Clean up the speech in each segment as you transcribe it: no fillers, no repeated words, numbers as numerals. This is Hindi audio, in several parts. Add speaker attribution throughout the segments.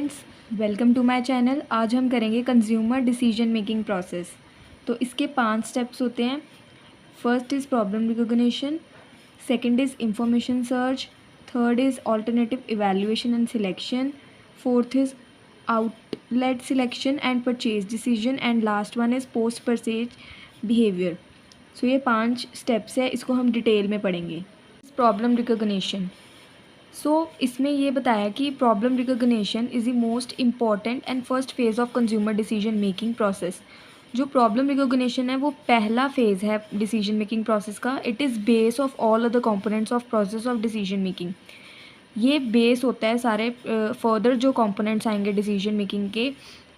Speaker 1: Friends, welcome to my channel. आज हम करेंगे कंज्यूमर डिसीजन मेकिंग प्रोसेस। तो इसके 5 स्टेप्स होते हैं। First is problem recognition, second is information search, third is alternative evaluation and selection, fourth is outlet selection and purchase decision and last one is post purchase behaviour. So ये 5 स्टेप्स है, इसको हम डिटेल में पढ़ेंगे। Problem recognition. इसमें ये बताया कि problem recognition is the most important and first phase of consumer decision making process. जो प्रॉब्लम रिकॉग्निशन है वो पहला फेज़ है डिसीजन मेकिंग प्रोसेस का। It is base of all other components of process of decision making. ये बेस होता है सारे फर्दर जो कंपोनेंट्स आएंगे डिसीजन मेकिंग के,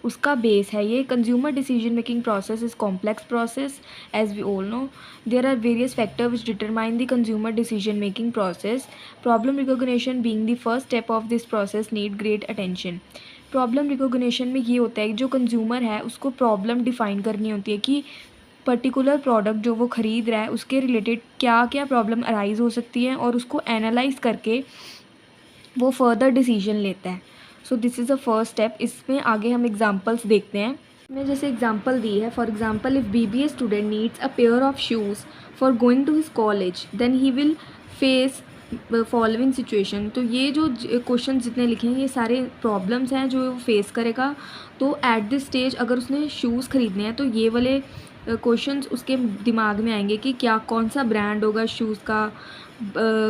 Speaker 1: उसका बेस है ये। Consumer decision making process is complex process as we all know. There are various factor which determine the consumer decision making process. Problem recognition being the first step of this process need great attention. Problem recognition में ये होता है कि जो कंज्यूमर है उसको प्रॉब्लम डिफ़ाइन करनी होती है कि पर्टिकुलर प्रोडक्ट जो वो ख़रीद रहा है उसके रिलेटेड क्या क्या प्रॉब्लम अराइज़ हो सकती है, और उसको एनालाइज करके वो फर्दर डिसीजन लेता है। So this is the first step. इसमें आगे हम एग्जांपल्स देखते हैं। मैं जैसे एग्जांपल दी है, for example if BBA student needs a pair of shoes for going to his college then he will face following situation. तो ये जो क्वेश्चन जितने लिखे हैं ये सारे प्रॉब्लम्स हैं जो वो फेस करेगा। तो एट दिस स्टेज अगर उसने शूज़ ख़रीदने हैं तो ये वाले क्वेश्चंस उसके दिमाग में आएंगे कि क्या कौन सा ब्रांड होगा शूज़ का,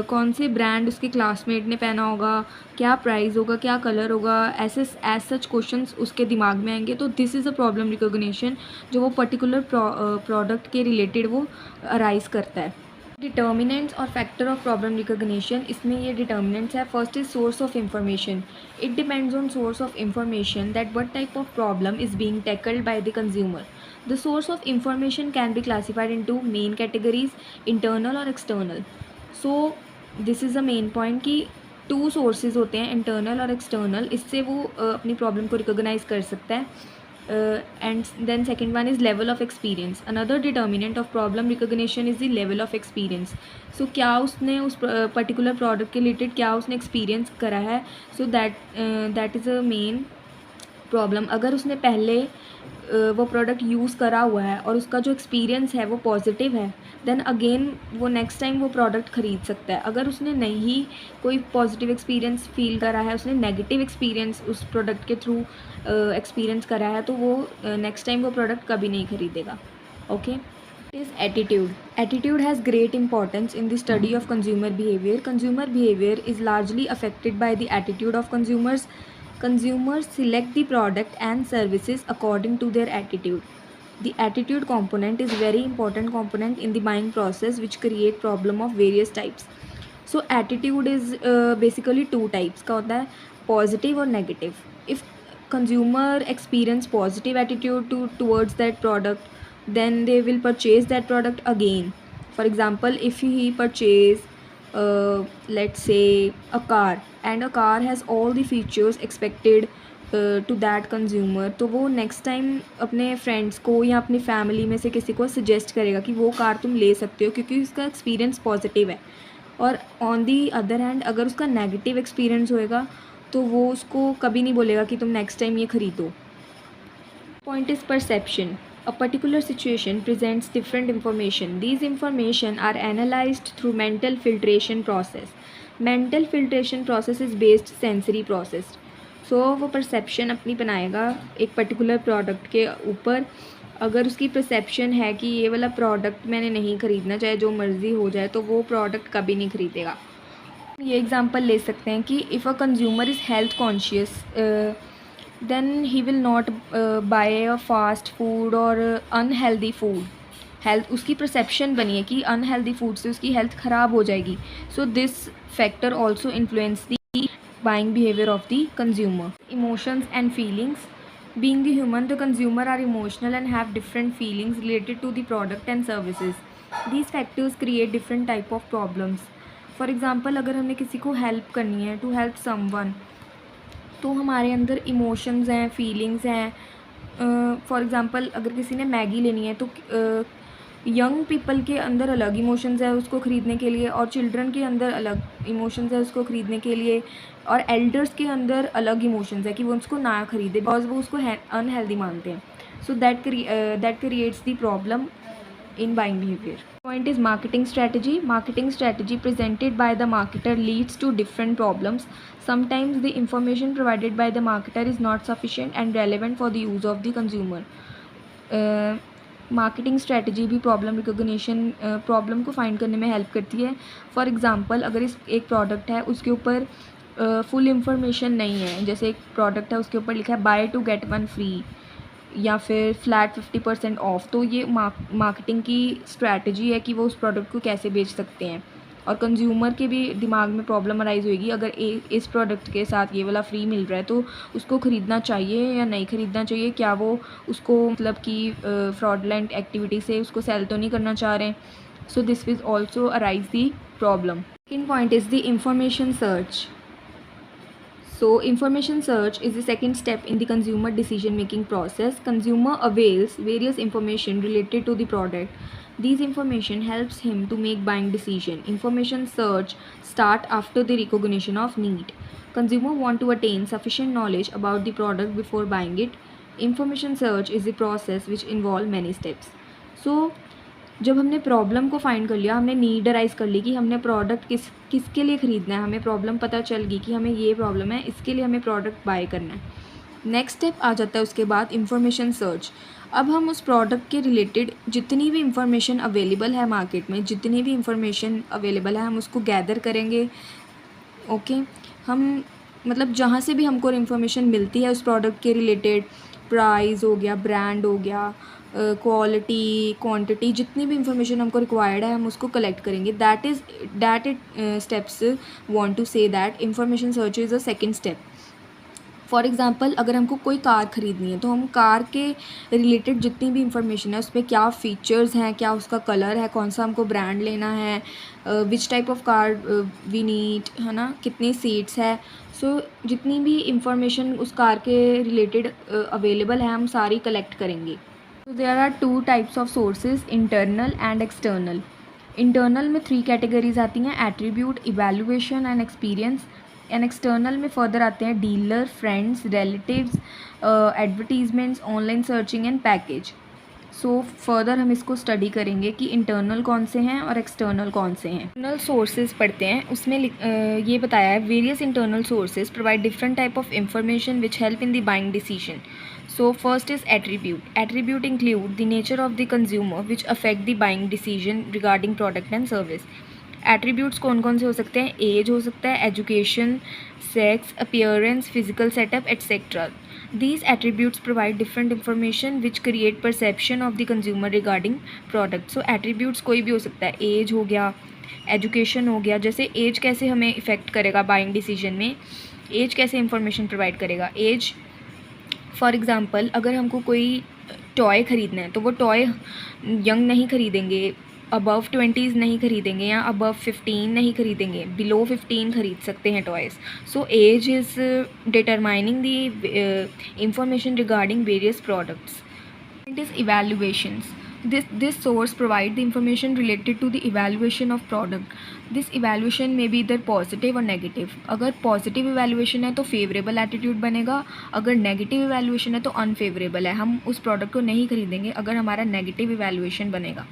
Speaker 1: कौन से ब्रांड उसके क्लासमेट ने पहना होगा, क्या प्राइस होगा, क्या कलर होगा, ऐसे एज सच क्वेश्चंस उसके दिमाग में आएंगे। तो this is a problem recognition जो वो पर्टिकुलर प्रोडक्ट के रिलेटेड वो अराइज करता है। डिटर्मिनेंट्स और फैक्टर ऑफ प्रॉब्लम रिकॉग्निशन, इसमें ये डिटर्मिनेंट्स है। First is source of information. It depends on source of information that what type of problem is being tackled by the consumer. The source of information can be classified into main categories, internal और external. So this is the main point कि 2 sources होते हैं, internal और external। इससे वो अपनी problem को recognize कर सकता है। And then second one is level of experience. Another determinant of problem recognition is the level of experience. So क्या उसने उस particular product के related क्या उसने experience करा है, so that is a main problem. अगर उसने पहले वो प्रोडक्ट यूज़ करा हुआ है और उसका जो एक्सपीरियंस है वो पॉजिटिव है, देन अगेन वो नेक्स्ट टाइम वो प्रोडक्ट ख़रीद सकता है। अगर उसने नहीं कोई पॉजिटिव एक्सपीरियंस फील करा है, उसने नेगेटिव एक्सपीरियंस उस प्रोडक्ट के थ्रू एक्सपीरियंस करा है, तो वो नेक्स्ट टाइम वो प्रोडक्ट कभी नहीं ख़रीदेगा। Okay. Is attitude. Attitude has great importance in the study of consumer behavior. Consumer behavior is largely affected by the attitude of consumers. Consumers select the product and services according to their attitude. The attitude component is very important component in the buying process, which create problem of various types. So attitude is basically 2 types का होता है, positive और negative. If consumer experience positive attitude towards that product, then they will purchase that product again. For example, if he purchase let's say a car, and a car has all the features expected to that consumer, तो वो नेक्स्ट टाइम अपने फ्रेंड्स को या अपनी फैमिली में से किसी को सजेस्ट करेगा कि वो कार तुम ले सकते हो क्योंकि उसका एक्सपीरियंस पॉजिटिव है। और ऑन दी अदर हैंड अगर उसका नेगेटिव एक्सपीरियंस होएगा तो वो उसको कभी नहीं बोलेगा कि तुम नेक्स्ट टाइम ये खरीदो। Point is perception. A particular situation presents different information. These information are analyzed through mental filtration process. Mental filtration process is based sensory process. So वो perception अपनी बनाएगा एक particular product के ऊपर। अगर उसकी perception है कि ये वाला product मैंने नहीं ख़रीदना, चाहे जो मर्ज़ी हो जाए, तो वो product कभी नहीं ख़रीदेगा। ये एग्ज़ाम्पल ले सकते हैं कि if a consumer is health conscious, then he will not buy a fast food or unhealthy food. Health उसकी परसेप्शन बनी है कि अनहेल्दी फूड से उसकी हेल्थ ख़राब हो जाएगी। So this factor also influence the buying behaviour of the consumer. Emotions and feelings. Being the human, the consumer are emotional and have different feelings related to the product and services. These factors create different type of problems. For example, अगर हमने किसी को हेल्प करनी है, to help someone, तो हमारे अंदर इमोशंस हैं, फीलिंग्स हैं। फॉर एग्ज़ाम्पल अगर किसी ने मैगी लेनी है तो यंग पीपल के अंदर अलग इमोशंस है उसको ख़रीदने के लिए, और चिल्ड्रन के अंदर अलग इमोशंस है उसको ख़रीदने के लिए, और एल्डर्स के अंदर अलग इमोशंस है कि वो उसको ना ख़रीदे बिकॉज वो उसको अनहेल्दी मानते हैं. So that creates the problem in buying behavior. Point is marketing strategy. Marketing strategy presented by the marketer leads to different problems. Sometimes the information provided by the marketer is not sufficient and relevant for the use of the consumer. Marketing strategy भी प्रॉब्लम रिकोगनीशन प्रॉब्लम को फाइंड करने में हेल्प करती है. फॉर एग्ज़ाम्पल, अगर इस एक प्रोडक्ट है उसके ऊपर फुल इंफॉर्मेशन नहीं है, जैसे एक प्रोडक्ट है उसके ऊपर लिखा है buy two get one free या फिर फ्लैट 50% ऑफ, तो ये मार्केटिंग की स्ट्रैटेजी है कि वो उस प्रोडक्ट को कैसे बेच सकते हैं. और कंज्यूमर के भी दिमाग में प्रॉब्लम अराइज होएगी, अगर इस प्रोडक्ट के साथ ये वाला फ्री मिल रहा है तो उसको ख़रीदना चाहिए या नहीं ख़रीदना चाहिए, क्या वो उसको मतलब कि फ्रॉडलेंट एक्टिविटी से उसको सेल तो नहीं करना चाह रहे हैं. So this will also arise the problem. Second point is the information search. So information search is the second step in the consumer decision making process. Consumer avails various information related to the product. These information helps him to make buying decision. Information search start after the recognition of need. Consumer want to attain sufficient knowledge about the product before buying it. Information search is a process which involve many steps. So जब हमने प्रॉब्लम को फाइंड कर लिया, हमने नीड अराइज कर ली कि हमने प्रोडक्ट किसके लिए ख़रीदना है, हमें प्रॉब्लम पता चल गई कि हमें ये प्रॉब्लम है, इसके लिए हमें प्रोडक्ट बाय करना है. नेक्स्ट स्टेप आ जाता है उसके बाद इंफॉर्मेशन सर्च. अब हम उस प्रोडक्ट के रिलेटेड जितनी भी इंफॉर्मेशन अवेलेबल है मार्केट में, जितनी भी इंफॉर्मेशन अवेलेबल है हम उसको गैदर करेंगे. ओके, हम मतलब जहाँ से भी हमको इंफॉर्मेशन मिलती है उस प्रोडक्ट के रिलेटेड, प्राइस हो गया, ब्रांड हो गया, क्वालिटी, क्वांटिटी, जितनी भी इंफॉर्मेशन हमको रिक्वायर्ड है हम उसको कलेक्ट करेंगे. That steps want to say that information search is a second step. For example, अगर हमको कोई कार ख़रीदनी है तो हम कार के रिलेटेड जितनी भी इंफॉर्मेशन है उसमें क्या फ़ीचर्स हैं, क्या उसका कलर है, कौन सा हमको ब्रांड लेना है, which type of car we need, है ना, कितनी सीट्स है. सो जितनी भी इंफॉर्मेशन उस कार के रिलेटेड अवेलेबल है हम सारी कलेक्ट करेंगे. So there are two types of sources, internal and external. Internal में 3 कैटेगरीज आती हैं, attribute, evaluation and experience. And external में फर्दर आते हैं dealer, friends, relatives, advertisements, online searching and package. So further हम इसको स्टडी करेंगे कि इंटरनल कौन से हैं और एक्सटर्नल कौन से हैं. इंटरनल सोर्सेज पढ़ते हैं, उसमें ये बताया है various internal sources provide different type of information which help in the buying decision. So first is attribute. Attribute include the nature of the consumer which affect the buying decision regarding product and service. Attributes कौन कौन से हो सकते हैं? एज हो सकता है, education, sex, appearance, physical setup, etcetera. These attributes provide different information which create perception of the consumer regarding product. So attributes कोई भी हो सकता है, एज हो गया, एजुकेशन हो गया. जैसे एज कैसे हमें इफ़ेक्ट करेगा बाइंग डिसीजन में, एज कैसे इंफॉर्मेशन प्रोवाइड करेगा. एज फॉर एग्ज़ाम्पल, अगर हमको कोई टॉय ख़रीदना है तो वो टॉय यंग नहीं ख़रीदेंगे, अबव 20s नहीं ख़रीदेंगे या अबव 15 नहीं ख़रीदेंगे, बिलो 15 ख़रीद सकते हैं toys. So as is determining the information regarding various products. It is evaluations. This source provide the information related to the evaluation of product. This evaluation may be either positive or negative. अगर positive evaluation है तो favorable attitude बनेगा, अगर negative evaluation है तो unfavorable है, हम उस product को नहीं खरीदेंगे अगर हमारा negative evaluation बनेगा.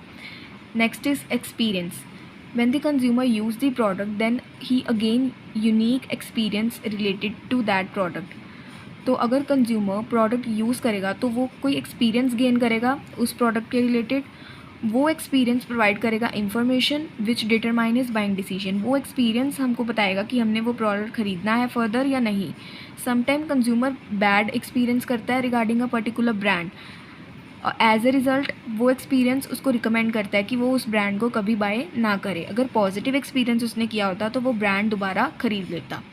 Speaker 1: Next is experience. When the consumer use the product, then he again unique experience related to that product. तो अगर कंज्यूमर प्रोडक्ट यूज़ करेगा तो वो कोई एक्सपीरियंस गेन करेगा उस प्रोडक्ट के रिलेटेड. वो एक्सपीरियंस प्रोवाइड करेगा information which determine is buying decision. वो एक्सपीरियंस हमको बताएगा कि हमने वो प्रोडक्ट ख़रीदना है फर्दर या नहीं. समटाइम कंज्यूमर बैड एक्सपीरियंस करता है regarding a particular brand. As a result वो एक्सपीरियंस उसको रिकमेंड करता है कि वो उस ब्रांड को कभी बाय ना करे. अगर पॉजिटिव एक्सपीरियंस उसने किया होता तो वो ब्रांड दोबारा ख़रीद लेता.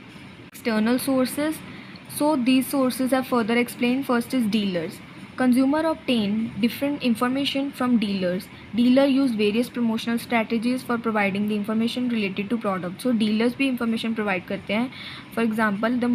Speaker 1: External sources. So these sources are further explained. First is dealers. Consumer obtain different information from dealers. Dealer use various promotional strategies for providing the information related to product. So dealers भी information provide करते हैं. For example, the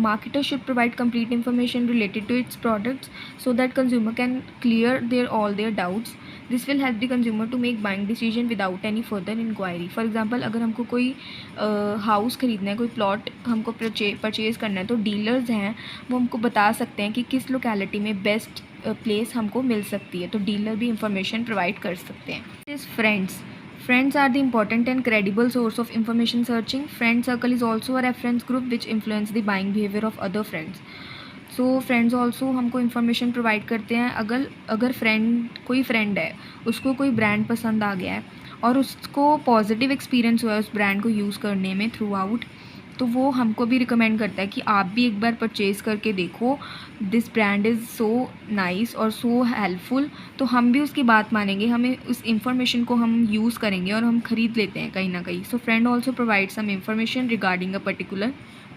Speaker 1: marketer should provide complete information related to its products so that consumer can clear all their doubts. This will help the consumer to make buying decision without any further inquiry. For example अगर हमको कोई हाउस ख़रीदना है, कोई प्लॉट हमको परचेज़ करना है, तो डीलर्स हैं वो हमको बता सकते हैं कि किस लोकेलिटी में बेस्ट प्लेस हमको मिल सकती है, तो डीलर भी इंफॉर्मेशन प्रोवाइड कर सकते हैं। Is friends. Friends are the important and credible source of information searching. Friend circle is also a reference group which influence the buying behavior of other friends. So friends also हमको इन्फॉर्मेशन प्रोवाइड करते हैं। अगर कोई फ्रेंड है, उसको कोई ब्रांड पसंद आ गया है और उसको पॉजिटिव एक्सपीरियंस हुआ है उस ब्रांड को यूज़ करने में थ्रू आउट, तो वो हमको भी रिकमेंड करता है कि आप भी एक बार परचेज़ करके देखो, this brand is so nice और सो हेल्पफुल। तो हम भी उसकी बात मानेंगे, हमें उस इंफॉर्मेशन को हम यूज़ करेंगे और हम ख़रीद लेते हैं कहीं ना कहीं। So friend also provide some information regarding a particular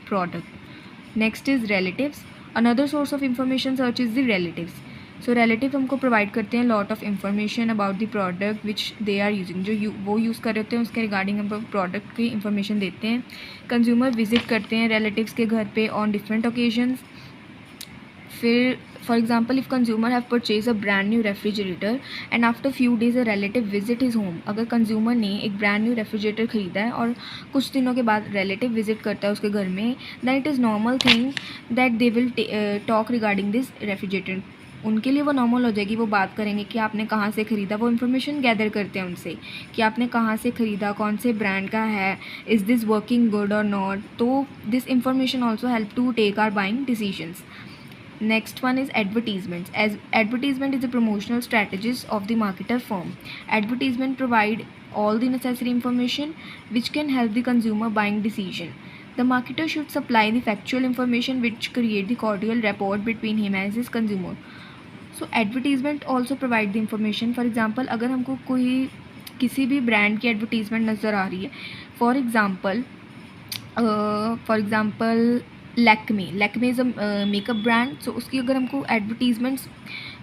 Speaker 1: product. Next is relatives. Another source of information search is the relatives. So relative हमको प्रोवाइड करते हैं lot of information about the product which they are using, जो वो यूज़ कर रहे होते हैं उसके रिगार्डिंग हम प्रोडक्ट की इंफॉर्मेशन देते हैं। कंज्यूमर विजिट करते हैं रिलेटिव्स के घर पे ऑन डिफरेंट ओकेजन्स। फिर for example if consumer have purchase a brand new refrigerator and after few days a relative visit his home. अगर कंज्यूमर ने एक ब्रांड न्यू रेफ्रिजरेटर ख़रीदा है और कुछ दिनों के बाद रिलेटिव विजिट करता है उसके घर में, then it is normal thing that they will talk regarding this refrigerator. उनके लिए वो नॉर्मल हो जाएगी, वो बात करेंगे कि आपने कहाँ से ख़रीदा, वो इन्फॉर्मेशन गैदर करते हैं उनसे कि आपने कहाँ से ख़रीदा, कौन से ब्रांड का है, इज़ दिस वर्किंग गुड और नॉट. तो this information also help to take our buying decisions. Next one is advertisements. As advertisement is a promotional strategist of the marketer firm. Advertisement provide all the necessary information which can help the consumer buying decision. The marketer should supply the factual information which create the cordial rapport between him and his consumer. So advertisement also provide the information. For example, अगर हमको कोई किसी भी ब्रांड की एडवर्टीज़मेंट नज़र आ रही है, for example Lakme is a makeup brand. So उसकी अगर हमको एडवर्टीज़मेंट्स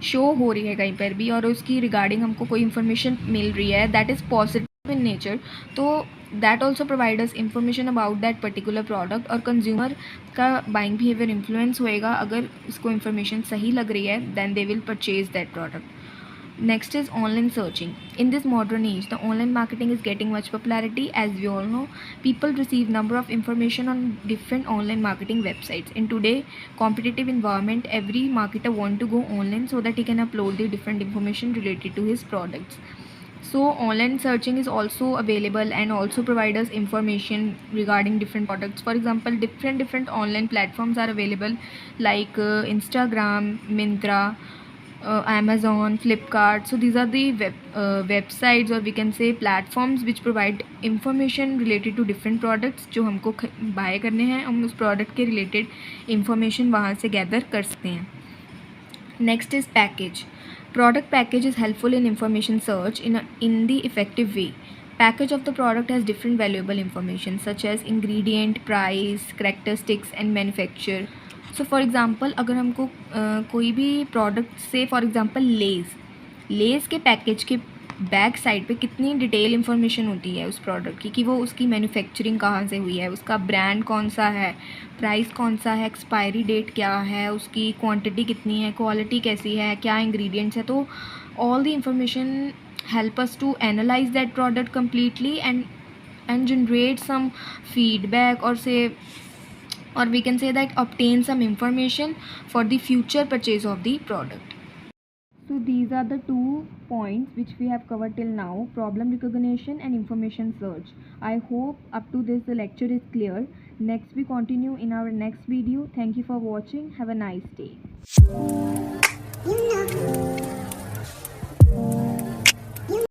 Speaker 1: शो हो रही है कहीं पर भी और उसकी रिगार्डिंग हमको कोई इन्फॉर्मेशन मिल रही है that is positive in nature, तो that also provide us information about that particular product और कंज्यूमर का बाइंग बिहेवियर इन्फ्लुएंस होएगा. अगर उसको इन्फॉर्मेशन सही लग रही है then they will purchase that product. Next is online searching. In this modern age, the online marketing is getting much popularity. As we all know, people receive number of information on different online marketing websites. In today competitive environment, every marketer want to go online so that he can upload the different information related to his products. So online searching is also available and also provide us information regarding different products. For example, different online platforms are available like Instagram, Myntra, Amazon, Flipkart. So these are the websites or we can say platforms which provide information related to different products जो हमको बाय करने हैं, हम उस प्रोडक्ट के रिलेटेड इंफॉर्मेशन वहाँ से गैदर कर सकते हैं. Next is package. Product package is helpful in information search in the effective way. Package of the product has different valuable information such as ingredient, price, characteristics and manufacturer. So for example अगर हमको कोई भी प्रोडक्ट से फॉर एग्ज़ाम्पल लेज़ के पैकेज के बैक साइड पे कितनी डिटेल इन्फॉर्मेशन होती है उस प्रोडक्ट की, कि वो उसकी मैन्युफैक्चरिंग कहाँ से हुई है, उसका ब्रांड कौन सा है, प्राइस कौन सा है, एक्सपायरी डेट क्या है, उसकी क्वांटिटी कितनी है, क्वालिटी कैसी है, क्या इंग्रेडिएंट्स है. तो all the information help us to analyze that product completely and generate some feedback or we can say that obtain some information for the future purchase of the product. So these are the 2 points which we have covered till now: problem recognition and information search. I hope up to this the lecture is clear. Next we continue in our next video. Thank you for watching. Have a nice day.